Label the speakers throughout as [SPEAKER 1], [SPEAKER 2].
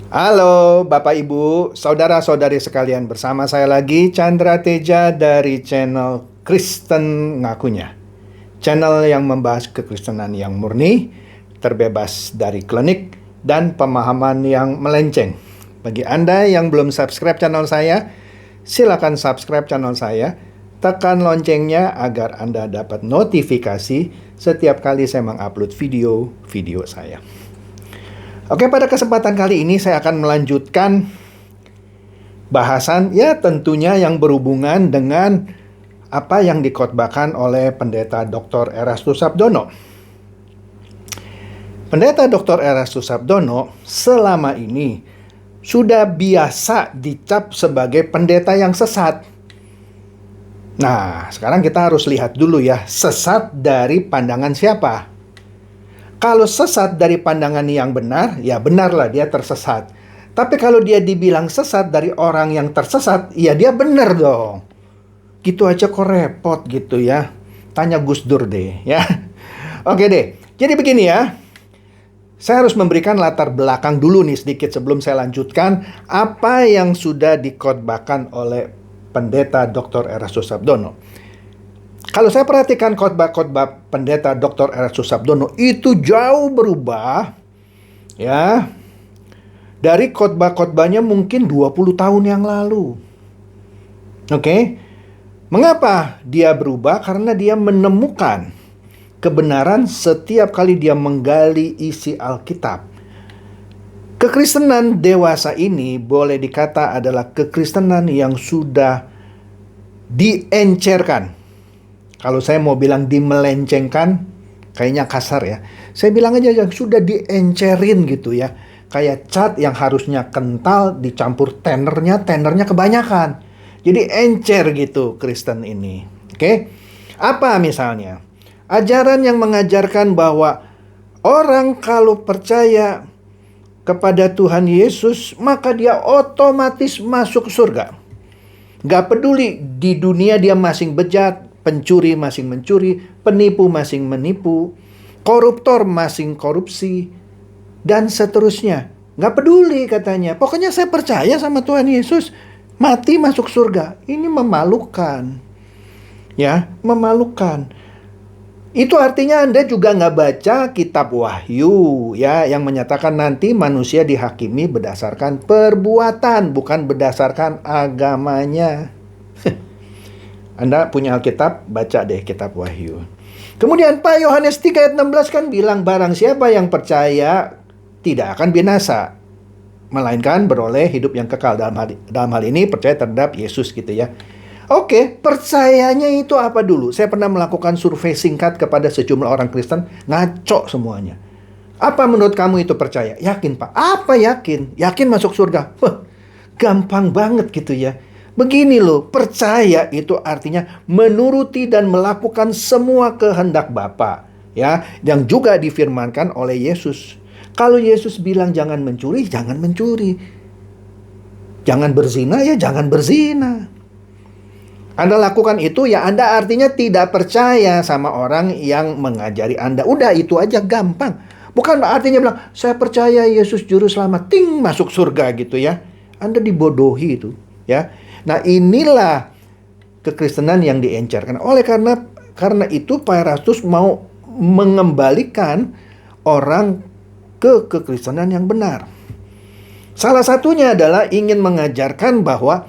[SPEAKER 1] Halo Bapak Ibu, saudara-saudari sekalian, bersama saya lagi Chandra Teja dari channel Kristen Ngakunya. Channel yang membahas kekristenan yang murni, terbebas dari klinik dan pemahaman yang melenceng. Bagi Anda yang belum subscribe channel saya, silakan subscribe channel saya. Tekan loncengnya agar Anda dapat notifikasi setiap kali saya mengupload video-video saya. Oke, pada kesempatan kali ini saya akan melanjutkan bahasan tentunya yang berhubungan dengan apa yang dikhotbahkan oleh Pendeta Dr. Erastus Sabdono. Pendeta Dr. Erastus Sabdono selama ini sudah biasa dicap sebagai pendeta yang sesat. Nah, sekarang kita harus lihat dulu ya, sesat dari pandangan siapa? Kalau sesat dari pandangan yang benar, ya benarlah dia tersesat. Tapi kalau dia dibilang sesat dari orang yang tersesat, ya dia benar dong. Gitu aja kok repot gitu ya. Tanya Gus Dur deh ya. Oke deh, jadi begini ya. Saya harus memberikan latar belakang dulu nih sedikit sebelum saya lanjutkan apa yang sudah dikhotbahkan oleh Pendeta Dr. Erastus Sabdono. Kalau saya perhatikan khotbah-khotbah Pendeta Dr. Erastus Sabdono itu jauh berubah ya dari khotbah-khotbahnya mungkin 20 tahun yang lalu. Oke. Mengapa dia berubah? Karena dia menemukan kebenaran setiap kali dia menggali isi Alkitab. Kekristenan dewasa ini boleh dikata adalah kekristenan yang sudah diencerkan. Kalau saya mau bilang dimelencengkan, kayaknya kasar ya. Saya bilang aja sudah diencerin gitu ya. Kayak cat yang harusnya kental dicampur tenernya kebanyakan. Jadi encer gitu Kristen ini. Oke? Apa misalnya? Ajaran yang mengajarkan bahwa orang kalau percaya kepada Tuhan Yesus, maka dia otomatis masuk surga. Gak peduli di dunia dia masing bejat, pencuri masing mencuri, penipu masing menipu, koruptor masing korupsi, dan seterusnya. Nggak peduli katanya. Pokoknya saya percaya sama Tuhan Yesus, mati masuk surga. Ini memalukan. Ya, memalukan. Itu artinya Anda juga nggak baca kitab Wahyu, ya, yang menyatakan nanti manusia dihakimi berdasarkan perbuatan, bukan berdasarkan agamanya. Anda punya Alkitab, baca deh kitab Wahyu. Kemudian Pak Yohanes 3 ayat 16 kan bilang barang siapa yang percaya tidak akan binasa, melainkan beroleh hidup yang kekal. Dalam hal ini percaya terhadap Yesus gitu ya. Oke, percayanya itu apa dulu? Saya pernah melakukan survei singkat kepada sejumlah orang Kristen, ngaco semuanya. Apa menurut kamu itu percaya? Yakin Pak? Apa yakin? Yakin masuk surga? Gampang banget gitu ya. Begini loh, percaya itu artinya menuruti dan melakukan semua kehendak Bapa, ya, yang juga difirmankan oleh Yesus. Kalau Yesus bilang jangan mencuri, jangan mencuri. Jangan berzina, ya jangan berzina. Anda lakukan itu, ya Anda artinya tidak percaya sama orang yang mengajari Anda. Udah itu aja gampang. Bukan artinya bilang, saya percaya Yesus juru selamat, ting masuk surga gitu ya. Anda dibodohi itu, ya. Nah, inilah kekristenan yang diencerkan. Karena itu Pak Erastus mau mengembalikan orang ke kekristenan yang benar. Salah satunya adalah ingin mengajarkan bahwa,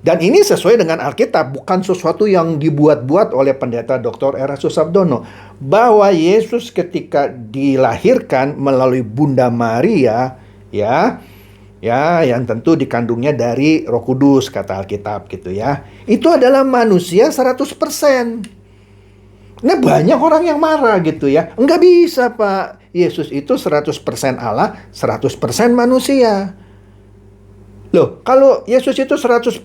[SPEAKER 1] dan ini sesuai dengan Alkitab, bukan sesuatu yang dibuat-buat oleh Pendeta Dr. Erastus Sabdono, bahwa Yesus ketika dilahirkan melalui Bunda Maria, ya, yang tentu dikandungnya dari Roh Kudus, kata Alkitab gitu ya. Itu adalah manusia 100%. Nah, banyak orang yang marah gitu ya. Enggak bisa Pak, Yesus itu 100% Allah, 100% manusia. Loh, kalau Yesus itu 100%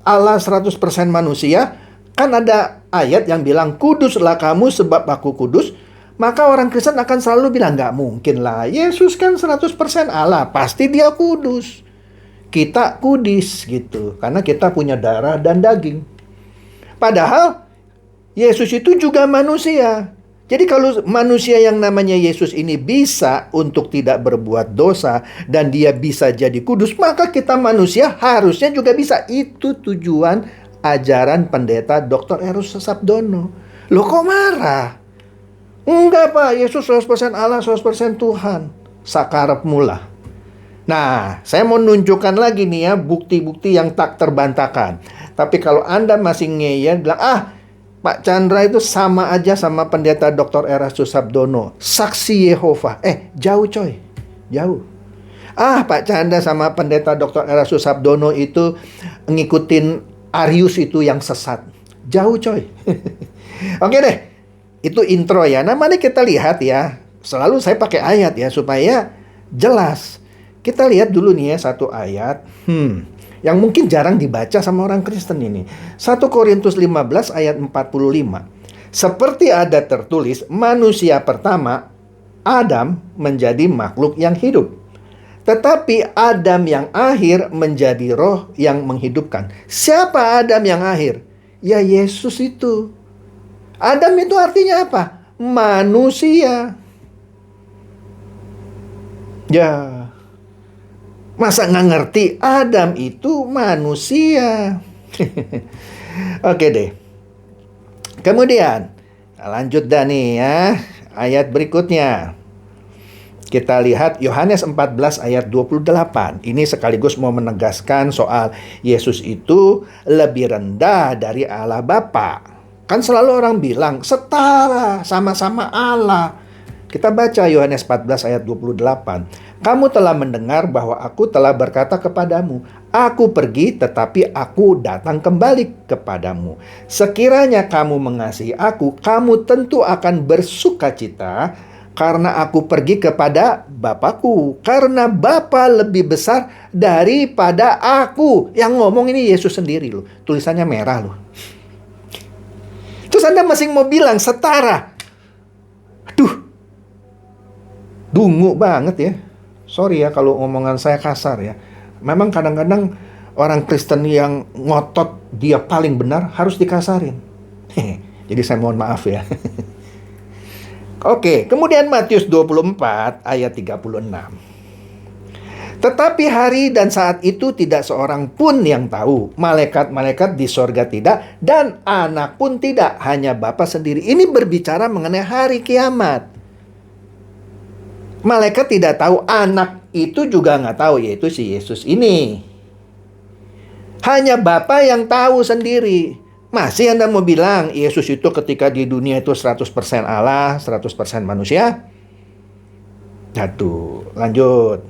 [SPEAKER 1] Allah, 100% manusia, kan ada ayat yang bilang, kuduslah kamu sebab aku kudus. Maka orang Kristen akan selalu bilang, nggak mungkin lah, Yesus kan 100% Allah, pasti dia kudus. Kita kudis gitu, karena kita punya darah dan daging. Padahal Yesus itu juga manusia. Jadi kalau manusia yang namanya Yesus ini bisa untuk tidak berbuat dosa dan dia bisa jadi kudus, maka kita manusia harusnya juga bisa. Itu tujuan ajaran pendeta Dr. Eros Susabdono. Loh kok marah? Enggak Pak, Yesus 100% Allah, 100% Tuhan. Sakarep mula. Nah, saya mau nunjukkan lagi nih ya, bukti-bukti yang tak terbantahkan. Tapi kalau Anda masih ngeyel, bilang, Pak Chandra itu sama aja sama pendeta Dr. Eros Susabdono, saksi Yehova. Jauh coy, jauh. Pak Chandra sama pendeta Dr. Eros Susabdono itu ngikutin Arius itu yang sesat. Jauh coy. Oke deh, itu intro ya. Nah mari kita lihat ya. Selalu saya pakai ayat ya supaya jelas. Kita lihat dulu nih ya satu ayat. Yang mungkin jarang dibaca sama orang Kristen ini. 1 Korintus 15 ayat 45. Seperti ada tertulis, manusia pertama, Adam, menjadi makhluk yang hidup. Tetapi Adam yang akhir menjadi roh yang menghidupkan. Siapa Adam yang akhir? Ya Yesus itu. Adam itu artinya apa? Manusia. Ya. Masa nggak ngerti Adam itu manusia? Oke deh. Kemudian lanjut dah nih ya. Ayat berikutnya. Kita lihat Yohanes 14 ayat 28. Ini sekaligus mau menegaskan soal Yesus itu lebih rendah dari Allah Bapa. Kan selalu orang bilang setara, sama-sama Allah. Kita baca Yohanes 14 ayat 28. Kamu telah mendengar bahwa aku telah berkata kepadamu, aku pergi tetapi aku datang kembali kepadamu. Sekiranya kamu mengasihi aku, kamu tentu akan bersukacita karena aku pergi kepada Bapakku. Karena Bapa lebih besar daripada aku. Yang ngomong ini Yesus sendiri loh. Tulisannya merah loh. Terus Anda masih mau bilang setara. Aduh. Dungu banget ya. Sorry ya kalau omongan saya kasar ya. Memang kadang-kadang orang Kristen yang ngotot dia paling benar harus dikasarin. Jadi saya mohon maaf ya. Oke, kemudian Matius 24 ayat 36. Tetapi hari dan saat itu tidak seorang pun yang tahu. Malaikat-malaikat di sorga tidak, dan anak pun tidak, hanya Bapa sendiri. Ini berbicara mengenai hari kiamat. Malaikat tidak tahu, anak itu juga nggak tahu, yaitu si Yesus ini. Hanya Bapa yang tahu sendiri. Masih Anda mau bilang Yesus itu ketika di dunia itu 100% Allah, 100% manusia? Aduh, lanjut.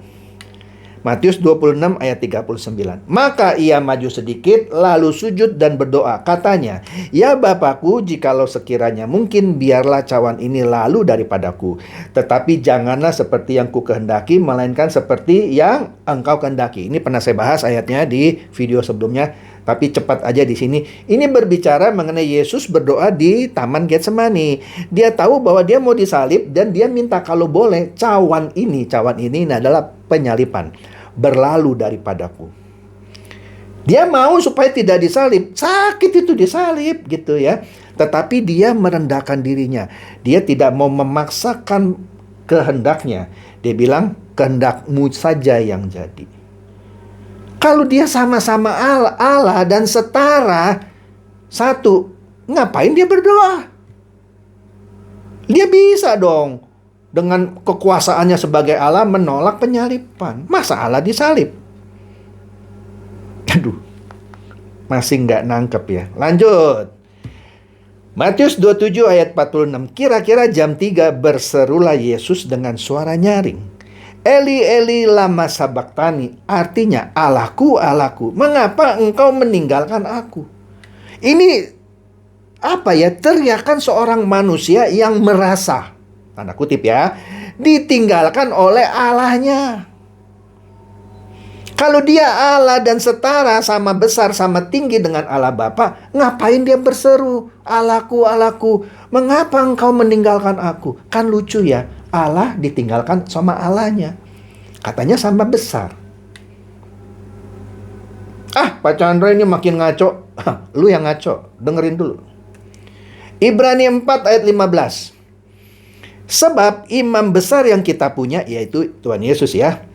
[SPEAKER 1] Matius 26 ayat 39. Maka ia maju sedikit lalu sujud dan berdoa. Katanya, ya Bapakku, jikalau sekiranya mungkin biarlah cawan ini lalu daripadaku. Tetapi janganlah seperti yang ku kehendaki, melainkan seperti yang engkau kehendaki. Ini pernah saya bahas ayatnya di video sebelumnya. Tapi cepat aja di sini. Ini berbicara mengenai Yesus berdoa di Taman Getsemani. Dia tahu bahwa dia mau disalib dan dia minta kalau boleh cawan ini adalah penyalipan. Berlalu daripadaku. Dia mau supaya tidak disalib. Sakit itu disalib gitu ya. Tetapi dia merendahkan dirinya. Dia tidak mau memaksakan kehendaknya. Dia bilang kehendakmu saja yang jadi. Kalau dia sama-sama Allah dan setara satu, ngapain dia berdoa? Dia bisa dong dengan kekuasaannya sebagai Allah menolak penyaliban. Masa Allah disalib? Aduh, masih nggak nangkep ya. Lanjut. Matius 27 ayat 46. Kira-kira jam 3 berserulah Yesus dengan suara nyaring. Eli Eli lama sabaktani, artinya Allahku, Allahku, mengapa engkau meninggalkan aku? Ini apa ya? Teriakan seorang manusia yang merasa, tanda kutip ya, ditinggalkan oleh Allahnya. Kalau dia Allah dan setara, sama besar, sama tinggi dengan Allah Bapa, ngapain dia berseru, Allahku, Allahku, mengapa engkau meninggalkan aku? Kan lucu ya, Allah ditinggalkan sama Allahnya. Katanya sama besar. Pak Chandra ini makin ngaco. Lu yang ngaco, dengerin dulu. Ibrani 4 ayat 15. Sebab imam besar yang kita punya yaitu Tuhan Yesus ya,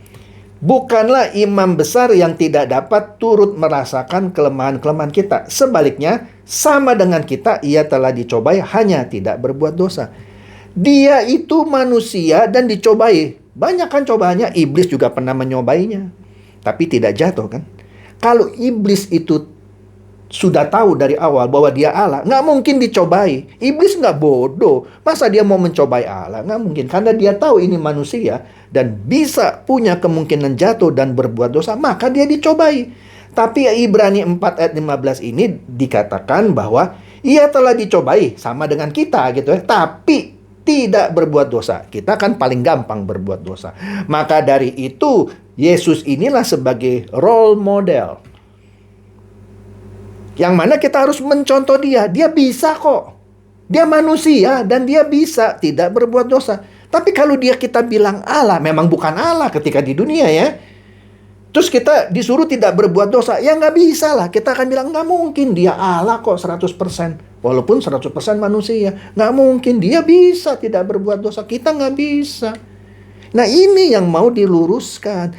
[SPEAKER 1] bukanlah imam besar yang tidak dapat turut merasakan kelemahan-kelemahan kita. Sebaliknya, sama dengan kita, ia telah dicobai hanya tidak berbuat dosa. Dia itu manusia dan dicobai. Banyak kan cobaannya, iblis juga pernah menyobainya. Tapi tidak jatuh kan. Kalau iblis itu sudah tahu dari awal bahwa dia Allah, nggak mungkin dicobai. Iblis nggak bodoh. Masa dia mau mencobai Allah? Nggak mungkin. Karena dia tahu ini manusia dan bisa punya kemungkinan jatuh dan berbuat dosa, maka dia dicobai. Tapi Ibrani 4 ayat 15 ini dikatakan bahwa ia telah dicobai sama dengan kita gitu ya. Tapi tidak berbuat dosa. Kita kan paling gampang berbuat dosa. Maka dari itu, Yesus inilah sebagai role model. Yang mana kita harus mencontoh dia. Dia bisa kok. Dia manusia dan dia bisa tidak berbuat dosa. Tapi kalau kita bilang Allah, memang bukan Allah ketika di dunia ya. Terus kita disuruh tidak berbuat dosa. Ya nggak bisa lah. Kita akan bilang nggak mungkin dia Allah kok 100%. Walaupun 100% manusia. Nggak mungkin dia bisa tidak berbuat dosa. Kita nggak bisa. Nah ini yang mau diluruskan.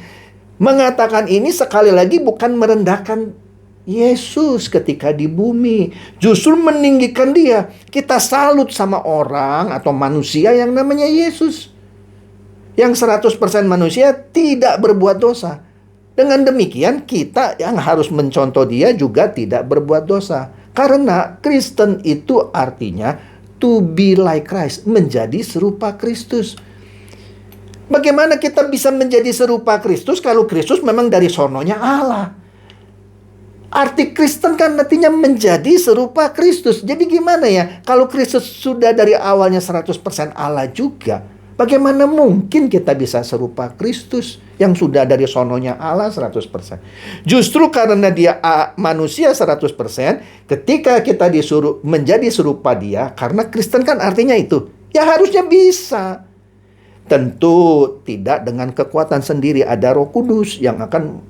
[SPEAKER 1] Mengatakan ini sekali lagi bukan merendahkan Yesus ketika di bumi. Justru meninggikan dia. Kita salut sama orang atau manusia yang namanya Yesus. Yang 100% manusia tidak berbuat dosa. Dengan demikian kita yang harus mencontoh dia juga tidak berbuat dosa. Karena Kristen itu artinya to be like Christ, menjadi serupa Kristus. Bagaimana kita bisa menjadi serupa Kristus kalau Kristus memang dari sononya Allah? Arti Kristen kan artinya menjadi serupa Kristus. Jadi gimana ya? Kalau Kristus sudah dari awalnya 100% Allah juga, bagaimana mungkin kita bisa serupa Kristus yang sudah dari sononya Allah 100%? Justru karena dia manusia 100%, ketika kita disuruh menjadi serupa dia, karena Kristen kan artinya itu, ya harusnya bisa. Tentu tidak dengan kekuatan sendiri, ada Roh Kudus yang akan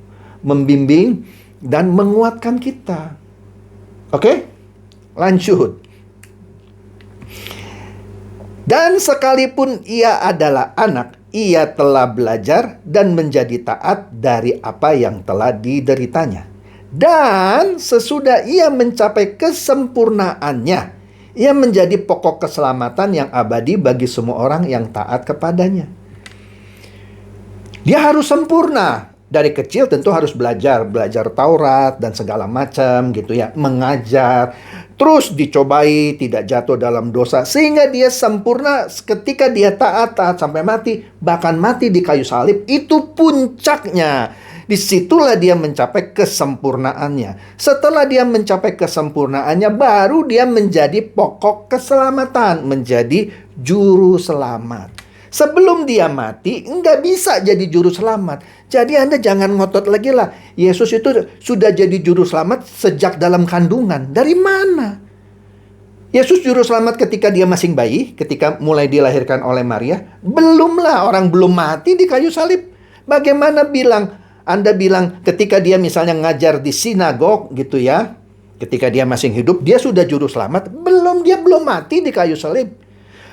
[SPEAKER 1] membimbing dan menguatkan kita. Oke? Lanjut. Dan sekalipun ia adalah anak, ia telah belajar dan menjadi taat dari apa yang telah dideritanya. Dan sesudah ia mencapai kesempurnaannya, ia menjadi pokok keselamatan yang abadi bagi semua orang yang taat kepadanya. Dia harus sempurna. Dari kecil tentu harus belajar Taurat dan segala macam gitu ya, mengajar, terus dicobai tidak jatuh dalam dosa sehingga dia sempurna ketika dia taat sampai mati, bahkan mati di kayu salib. Itu puncaknya. Disitulah dia mencapai kesempurnaannya. Setelah dia mencapai kesempurnaannya, baru dia menjadi pokok keselamatan, menjadi juru selamat. Sebelum dia mati, nggak bisa jadi juru selamat. Jadi Anda jangan ngotot lagi lah. Yesus itu sudah jadi juru selamat sejak dalam kandungan. Dari mana? Yesus juru selamat ketika dia masih bayi, ketika mulai dilahirkan oleh Maria. Belumlah, orang belum mati di kayu salib. Bagaimana Anda bilang ketika dia misalnya ngajar di sinagog gitu ya, ketika dia masih hidup, dia sudah juru selamat? Belum, dia belum mati di kayu salib.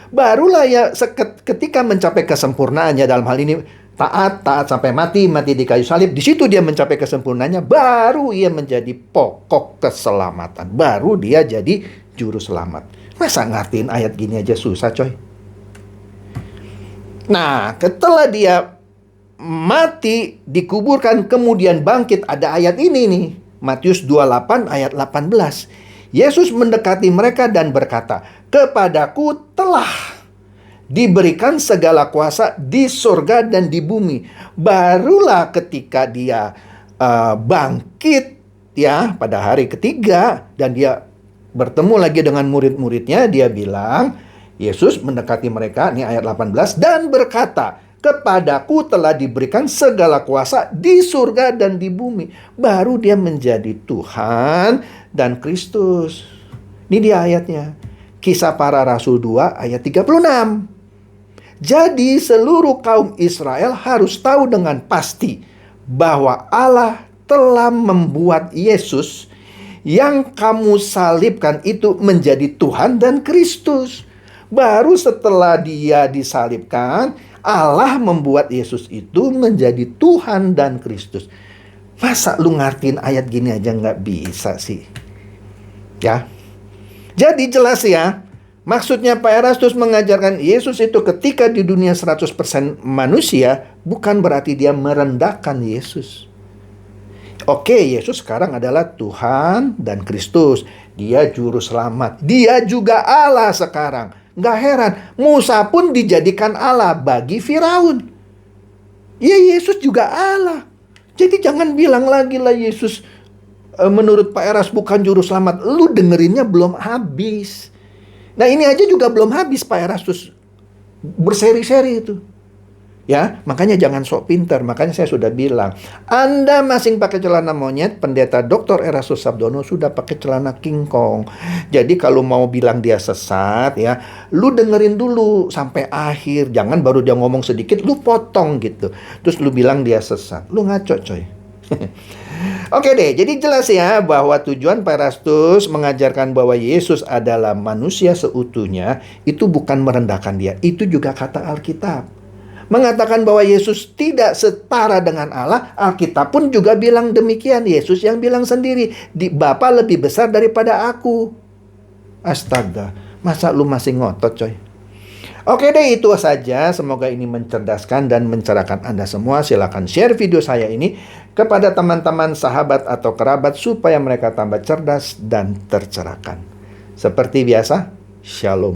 [SPEAKER 1] Barulah ya ketika mencapai kesempurnaannya, dalam hal ini taat sampai mati di kayu salib, di situ dia mencapai kesempurnaannya, baru ia menjadi pokok keselamatan, baru dia jadi juru selamat. Masa ngertiin ayat gini aja susah coy. Nah, setelah dia mati, dikuburkan, kemudian bangkit, ada ayat ini nih, Matius 28 ayat 18. Yesus mendekati mereka dan berkata, "Kepadaku telah diberikan segala kuasa di surga dan di bumi." Barulah ketika dia bangkit ya pada hari ketiga dan dia bertemu lagi dengan murid-muridnya, dia bilang, Yesus mendekati mereka, ini ayat 18, dan berkata, "Kepadaku telah diberikan segala kuasa di surga dan di bumi." Baru dia menjadi Tuhan dan Kristus. Ini dia ayatnya. Kisah Para Rasul 2 ayat 36. Jadi seluruh kaum Israel harus tahu dengan pasti bahwa Allah telah membuat Yesus yang kamu salibkan itu menjadi Tuhan dan Kristus. Baru setelah dia disalibkan, Allah membuat Yesus itu menjadi Tuhan dan Kristus. Masa lu ngertiin ayat gini aja nggak bisa sih? Ya, jadi jelas ya. Maksudnya Pak Erastus mengajarkan Yesus itu ketika di dunia 100% manusia, bukan berarti dia merendahkan Yesus. Oke, Yesus sekarang adalah Tuhan dan Kristus. Dia juru selamat. Dia juga Allah sekarang. Nggak heran, Musa pun dijadikan Allah bagi Firaun. Ya, Yesus juga Allah. Jadi jangan bilang lagi lah Yesus menurut Pak Eras bukan juru selamat. Lu dengerinnya belum habis. Nah, ini aja juga belum habis Pak Erastus berseri-seri itu. Ya, makanya jangan sok pintar. Makanya saya sudah bilang, Anda masing pakai celana monyet, pendeta Dr. Erastus Sabdono sudah pakai celana King Kong. Jadi kalau mau bilang dia sesat ya, lu dengerin dulu sampai akhir. Jangan baru dia ngomong sedikit, lu potong gitu. Terus lu bilang dia sesat. Lu ngaco coy. Oke deh, jadi jelas ya bahwa tujuan Pak Erastus mengajarkan bahwa Yesus adalah manusia seutuhnya, itu bukan merendahkan dia. Itu juga kata Alkitab. Mengatakan bahwa Yesus tidak setara dengan Allah, Alkitab pun juga bilang demikian. Yesus yang bilang sendiri, Bapa lebih besar daripada aku. Astaga, masa lu masih ngotot coy? Oke deh, itu saja. Semoga ini mencerdaskan dan mencerahkan Anda semua. Silakan share video saya ini kepada teman-teman, sahabat, atau kerabat supaya mereka tambah cerdas dan tercerahkan. Seperti biasa, Shalom.